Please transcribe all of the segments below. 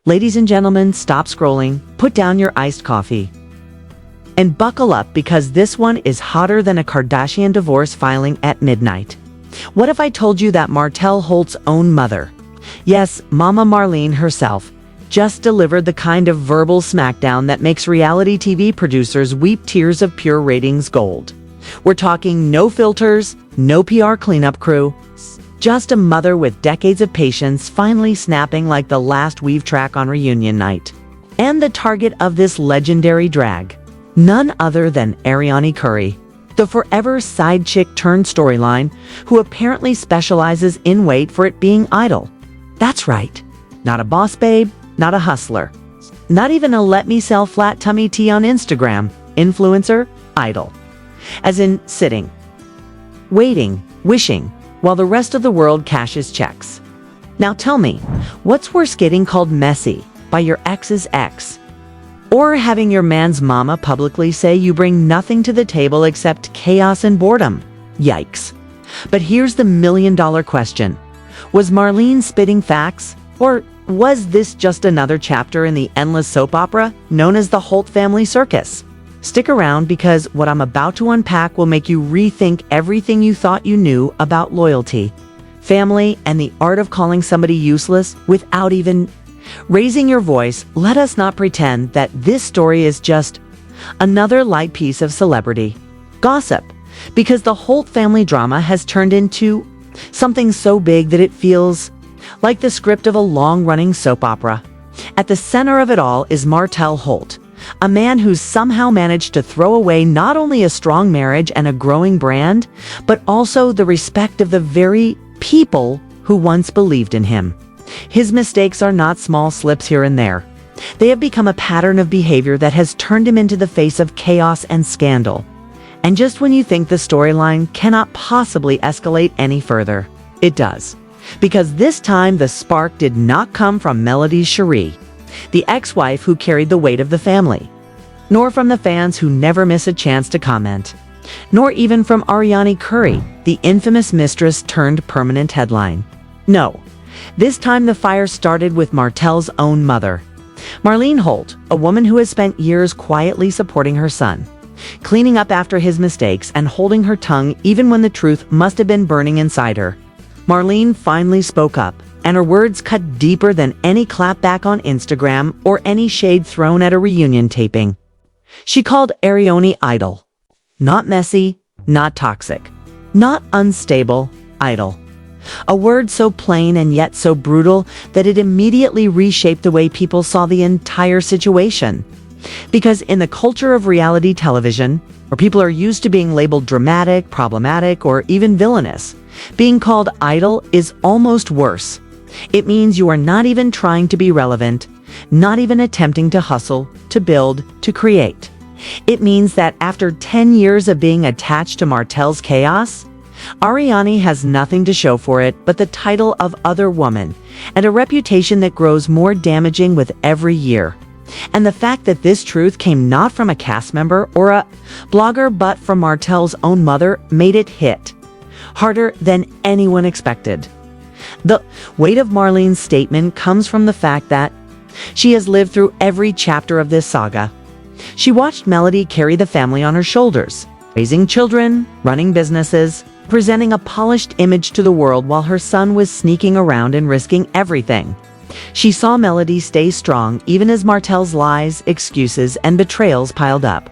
Ladies and gentlemen, stop scrolling, put down your iced coffee, and buckle up because this one is hotter than a Kardashian divorce filing at midnight. What if I told you that Martell Holt's own mother, yes, Mama Marlene herself, just delivered the kind of verbal smackdown that makes reality TV producers weep tears of pure ratings gold? We're talking no filters, no PR cleanup crew, just a mother with decades of patience finally snapping like the last weave track on reunion night. And the target of this legendary drag, none other than Arionne, the forever side chick turned storyline, who apparently specializes in wait for it being idle. That's right, not a boss babe, not a hustler, not even a let me sell flat tummy tea on Instagram influencer, idle. As in sitting, waiting, wishing, while the rest of the world cashes checks. Now tell me, what's worse, getting called messy by your ex's ex, or having your man's mama publicly say you bring nothing to the table except chaos and boredom? Yikes. But here's the million-dollar question. Was Marlene spitting facts, or was this just another chapter in the endless soap opera known as the Holt family circus? Stick around, because what I'm about to unpack will make you rethink everything you thought you knew about loyalty, family, and the art of calling somebody useless without even raising your voice. Let us not pretend that this story is just another light piece of celebrity gossip, because the Holt family drama has turned into something so big that it feels like the script of a long-running soap opera. At the center of it all is Martell Holt, a man who's somehow managed to throw away not only a strong marriage and a growing brand, but also the respect of the very people who once believed in him. His mistakes are not small slips here and there. They have become a pattern of behavior that has turned him into the face of chaos and scandal. And just when you think the storyline cannot possibly escalate any further, it does. Because this time the spark did not come from melodyshari, the ex-wife who carried the weight of the family, nor from the fans who never miss a chance to comment, nor even from Arionne, the infamous mistress turned permanent headline. No, this time the fire started with Martell's own mother, Marlene Holt, a woman who has spent years quietly supporting her son, cleaning up after his mistakes and holding her tongue even when the truth must have been burning inside her. Marlene finally spoke up, and her words cut deeper than any clapback on Instagram or any shade thrown at a reunion taping. She called Arionne idle. Not messy, not toxic, not unstable, idle. A word so plain and yet so brutal that it immediately reshaped the way people saw the entire situation. Because in the culture of reality television, where people are used to being labeled dramatic, problematic, or even villainous, being called idle is almost worse. It means you are not even trying to be relevant, not even attempting to hustle, to build, to create. It means that after 10 years of being attached to Martell's chaos, Arionne has nothing to show for it but the title of other woman and a reputation that grows more damaging with every year. And the fact that this truth came not from a cast member or a blogger but from Martell's own mother made it hit harder than anyone expected. The weight of Marlene's statement comes from the fact that she has lived through every chapter of this saga. She watched Melody carry the family on her shoulders, raising children, running businesses, presenting a polished image to the world while her son was sneaking around and risking everything. She saw Melody stay strong even as Martell's lies, excuses, and betrayals piled up.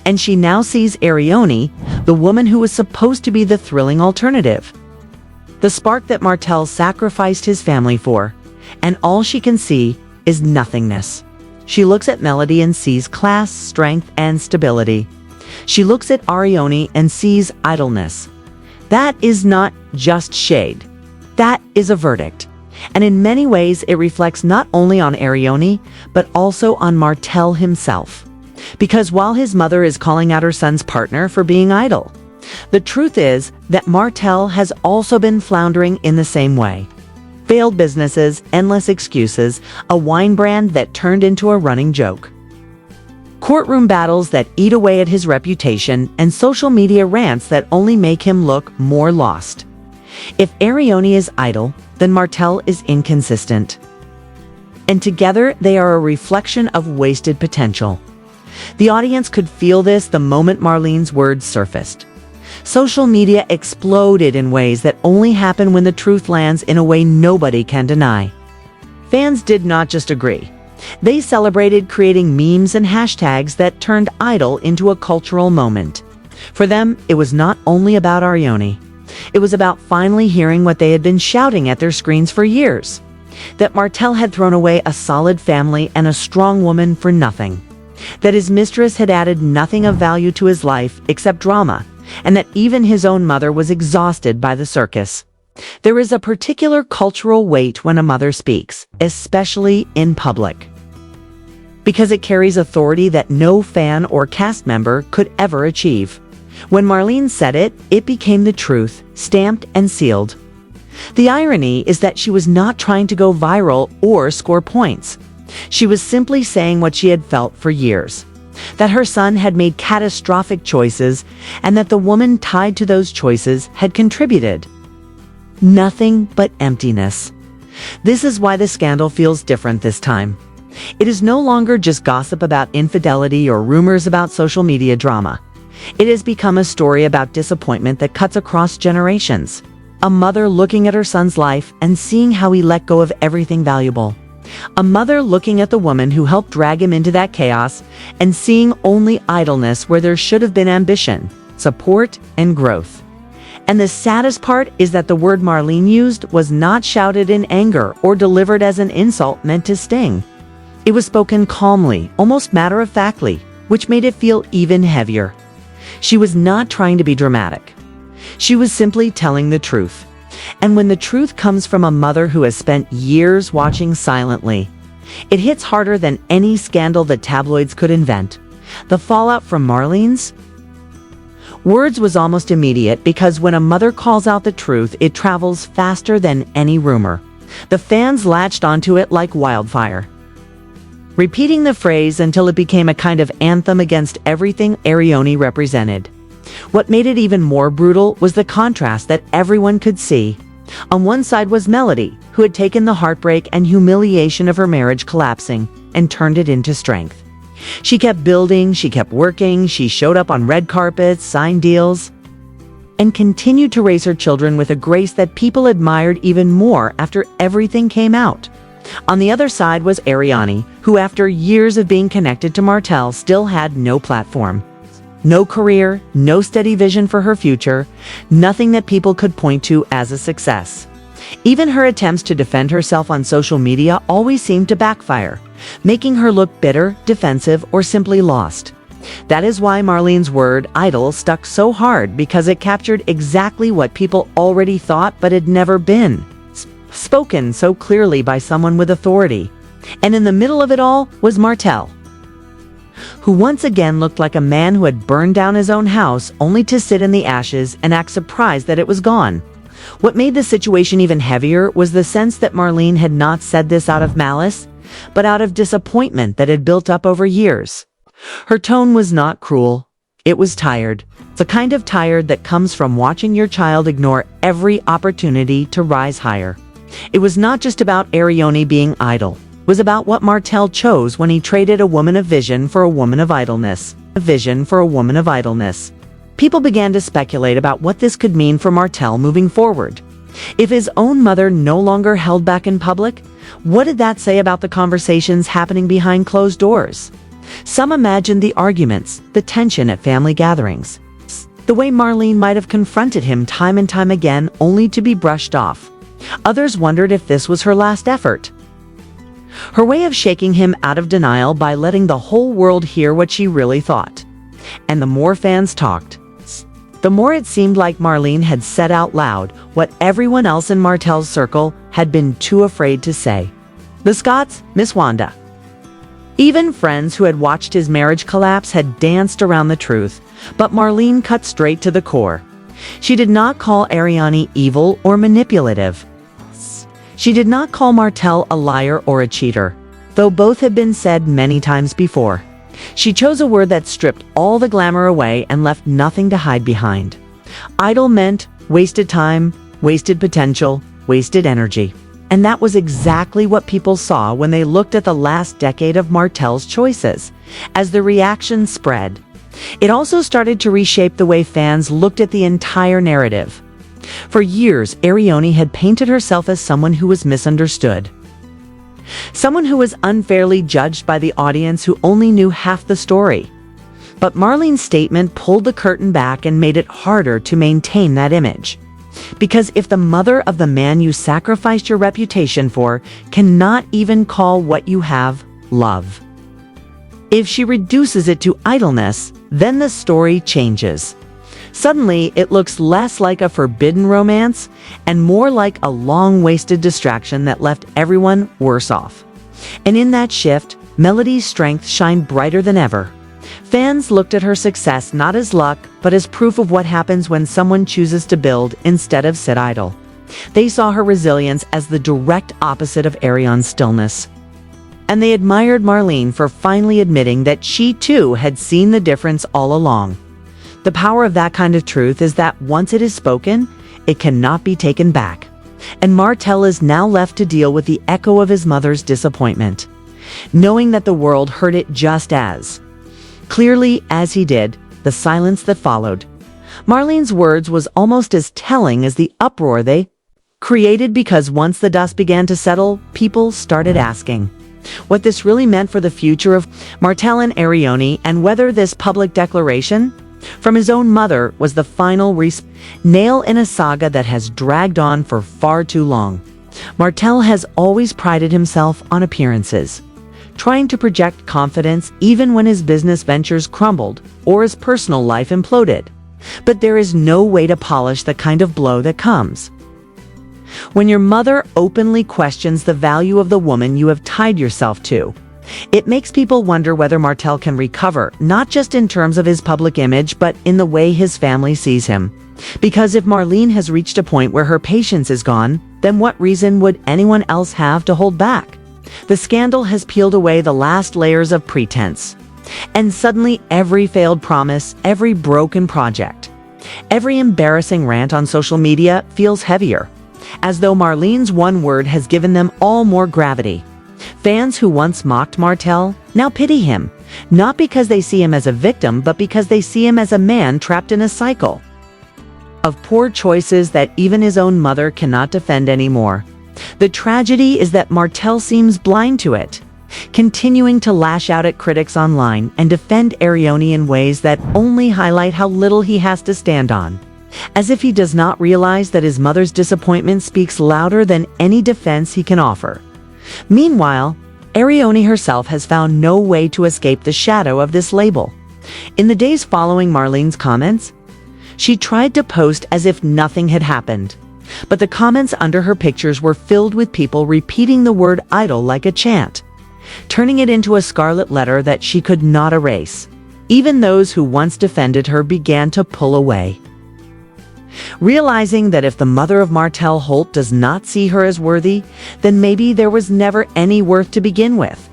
And she now sees Arionne, the woman who was supposed to be the thrilling alternative, the spark that Martell sacrificed his family for, and all she can see is nothingness. She looks at Melody and sees class, strength, and stability. She looks at Arionne and sees idleness. That is not just shade. That is a verdict. And in many ways, it reflects not only on Arionne, but also on Martell himself. Because while his mother is calling out her son's partner for being idle, the truth is that Martell has also been floundering in the same way. Failed businesses, endless excuses, a wine brand that turned into a running joke, courtroom battles that eat away at his reputation, and social media rants that only make him look more lost. If Arionne is idle, then Martell is inconsistent. and together they are a reflection of wasted potential. The audience could feel this the moment Marlene's words surfaced. Social media exploded in ways that only happen when the truth lands in a way nobody can deny. Fans did not just agree. They celebrated, creating memes and hashtags that turned Idol into a cultural moment. For them, it was not only about Arionne. It was about finally hearing what they had been shouting at their screens for years. That Martell had thrown away a solid family and a strong woman for nothing. That his mistress had added nothing of value to his life except drama, and that even his own mother was exhausted by the circus. There is a particular cultural weight when a mother speaks, especially in public, because it carries authority that no fan or cast member could ever achieve. When Marlene said it, it became the truth, stamped and sealed. The irony is that she was not trying to go viral or score points. She was simply saying what she had felt for years. That her son had made catastrophic choices, and that the woman tied to those choices had contributed nothing but emptiness. This is why the scandal feels different this time. It is no longer just gossip about infidelity or rumors about social media drama. It has become a story about disappointment that cuts across generations. A mother looking at her son's life and seeing how he let go of everything valuable. A mother looking at the woman who helped drag him into that chaos and seeing only idleness where there should have been ambition, support, and growth. And the saddest part is that the word Marlene used was not shouted in anger or delivered as an insult meant to sting. It was spoken calmly, almost matter-of-factly, which made it feel even heavier. She was not trying to be dramatic. She was simply telling the truth. And when the truth comes from a mother who has spent years watching silently, it hits harder than any scandal the tabloids could invent. The fallout from Marlene's words was almost immediate, because when a mother calls out the truth, it travels faster than any rumor. The fans latched onto it like wildfire, repeating the phrase until it became a kind of anthem against everything Arionne represented. What made it even more brutal was the contrast that everyone could see. On one side was Melody, who had taken the heartbreak and humiliation of her marriage collapsing and turned it into strength. She kept building, she kept working, she showed up on red carpets, signed deals, and continued to raise her children with a grace that people admired even more after everything came out. On the other side was Arionne, who after years of being connected to Martell still had no platform. No career, no steady vision for her future, nothing that people could point to as a success. Even her attempts to defend herself on social media always seemed to backfire, making her look bitter, defensive, or simply lost. That is why Marlene's word, idol, stuck so hard, because it captured exactly what people already thought but had never been spoken so clearly by someone with authority. And in the middle of it all was Martell, who once again looked like a man who had burned down his own house only to sit in the ashes and act surprised that it was gone. What made the situation even heavier was the sense that Marlene had not said this out of malice, but out of disappointment that had built up over years. Her tone was not cruel. It was tired. The kind of tired that comes from watching your child ignore every opportunity to rise higher. It was not just about Arionne being idle. It was about what Martell chose when he traded a woman of vision for a woman of idleness. A vision for a woman of idleness. People began to speculate about what this could mean for Martell moving forward. If his own mother no longer held back in public, what did that say about the conversations happening behind closed doors? Some imagined the arguments, the tension at family gatherings, the way Marlene might have confronted him time and time again only to be brushed off. Others wondered if this was her last effort. Her way of shaking him out of denial by letting the whole world hear what she really thought. And the more fans talked, the more it seemed like Marlene had said out loud what everyone else in Martell's circle had been too afraid to say. The Scotts, Miss Wanda. Even friends who had watched his marriage collapse had danced around the truth, but Marlene cut straight to the core. She did not call Arionne evil or manipulative. She did not call Martell a liar or a cheater, though both had been said many times before. She chose a word that stripped all the glamour away and left nothing to hide behind. Idle meant wasted time, wasted potential, wasted energy. And that was exactly what people saw when they looked at the last decade of Martell's choices. As the reaction spread, it also started to reshape the way fans looked at the entire narrative. For years, Arionne had painted herself as someone who was misunderstood. Someone who was unfairly judged by the audience who only knew half the story. But Marlene's statement pulled the curtain back and made it harder to maintain that image. Because if the mother of the man you sacrificed your reputation for cannot even call what you have love, if she reduces it to idleness, then the story changes. Suddenly, it looks less like a forbidden romance and more like a long-wasted distraction that left everyone worse off. And in that shift, Melody's strength shined brighter than ever. Fans looked at her success not as luck, but as proof of what happens when someone chooses to build instead of sit idle. They saw her resilience as the direct opposite of Arionne's stillness. And they admired Marlene for finally admitting that she too had seen the difference all along. The power of that kind of truth is that once it is spoken, it cannot be taken back. And Martell is now left to deal with the echo of his mother's disappointment, knowing that the world heard it just as clearly as he did. The silence that followed Marlene's words was almost as telling as the uproar they created, because once the dust began to settle, people started asking what this really meant for the future of Martell and Arionne, and whether this public declaration from his own mother was the final nail in a saga that has dragged on for far too long. Martell has always prided himself on appearances, trying to project confidence even when his business ventures crumbled or his personal life imploded. But there is no way to polish the kind of blow that comes when your mother openly questions the value of the woman you have tied yourself to. It makes people wonder whether Martell can recover, not just in terms of his public image, but in the way his family sees him. Because if Marlene has reached a point where her patience is gone, then what reason would anyone else have to hold back? The scandal has peeled away the last layers of pretense. And suddenly every failed promise, every broken project, every embarrassing rant on social media feels heavier, as though Marlene's one word has given them all more gravity. Fans who once mocked Martell now pity him, not because they see him as a victim, but because they see him as a man trapped in a cycle of poor choices that even his own mother cannot defend anymore. The tragedy is that Martell seems blind to it, continuing to lash out at critics online and defend Arionne in ways that only highlight how little he has to stand on, as if he does not realize that his mother's disappointment speaks louder than any defense he can offer. Meanwhile, Arionne herself has found no way to escape the shadow of this label. In the days following Marlene's comments, she tried to post as if nothing had happened. But the comments under her pictures were filled with people repeating the word idol like a chant, turning it into a scarlet letter that she could not erase. Even those who once defended her began to pull away, realizing that if the mother of Martell Holt does not see her as worthy, then maybe there was never any worth to begin with.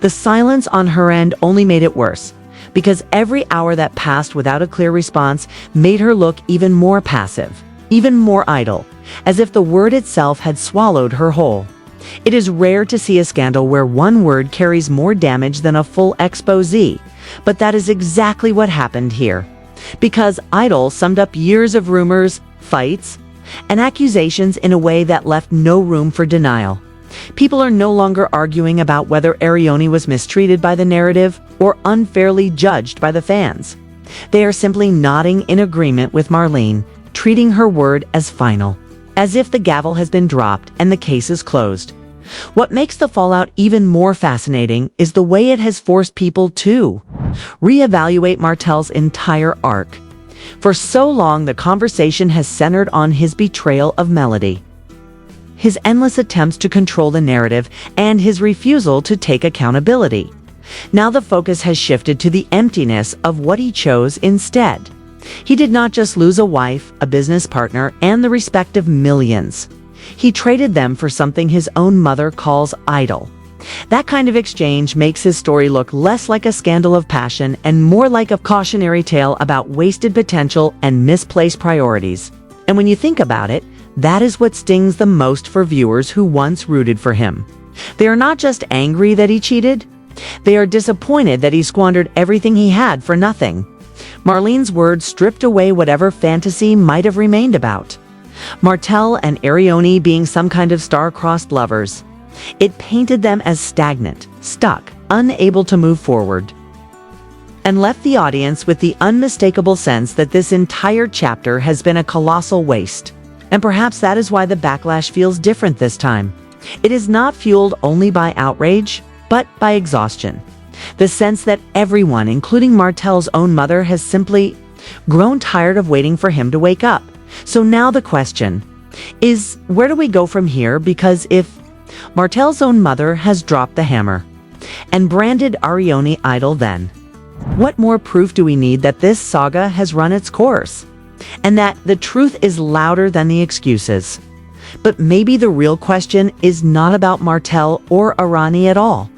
The silence on her end only made it worse, because every hour that passed without a clear response made her look even more passive, even more idle, as if the word itself had swallowed her whole. It is rare to see a scandal where one word carries more damage than a full expose, but that is exactly what happened here. Because idol summed up years of rumors, fights, and accusations in a way that left no room for denial. People are no longer arguing about whether Arionne was mistreated by the narrative or unfairly judged by the fans. They are simply nodding in agreement with Marlene, treating her word as final, as if the gavel has been dropped and the case is closed. What makes the fallout even more fascinating is the way it has forced people to reevaluate Martell's entire arc. For so long, the conversation has centered on his betrayal of Melody, his endless attempts to control the narrative, and his refusal to take accountability. Now the focus has shifted to the emptiness of what he chose instead. He did not just lose a wife, a business partner, and the respect of millions. He traded them for something his own mother calls idol. That kind of exchange makes his story look less like a scandal of passion and more like a cautionary tale about wasted potential and misplaced priorities. And when you think about it, That is what stings the most for viewers who once rooted for him. They are not just angry that he cheated, they are disappointed that he squandered everything he had for nothing. Marlene's words stripped away whatever fantasy might have remained about Martell and Arionne being some kind of star-crossed lovers. It painted them as stagnant, stuck, unable to move forward, and left the audience with the unmistakable sense that this entire chapter has been a colossal waste. And perhaps that is why the backlash feels different this time. It is not fueled only by outrage, but by exhaustion. The sense that everyone, including Martell's own mother, has simply grown tired of waiting for him to wake up. So now the question is, where do we go from here? Because if Martell's own mother has dropped the hammer and branded Arionne idol, then what more proof do we need that this saga has run its course? And that the truth is louder than the excuses? But maybe the real question is not about Martell or Arionne at all.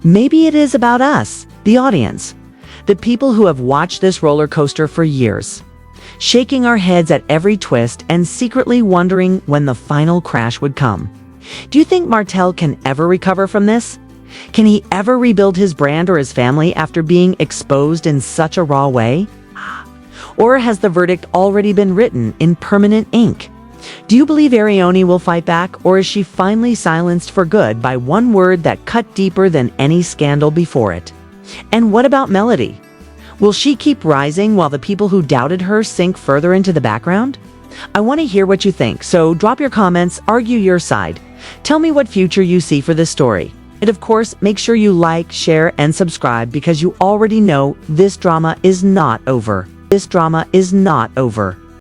Maybe it is about us, the audience, the people who have watched this roller coaster for years, shaking our heads at every twist and secretly wondering when the final crash would come. Do you think Martell can ever recover from this? Can he ever rebuild his brand or his family after being exposed in such a raw way? Or has the verdict already been written in permanent ink? Do you believe Arionne will fight back, or is she finally silenced for good by one word that cut deeper than any scandal before it? And what about Melody? Will she keep rising while the people who doubted her sink further into the background? I want to hear what you think, so drop your comments, argue your side. Tell me what future you see for this story. And of course, make sure you like, share, and subscribe because you already know this drama is not over. This drama is not over.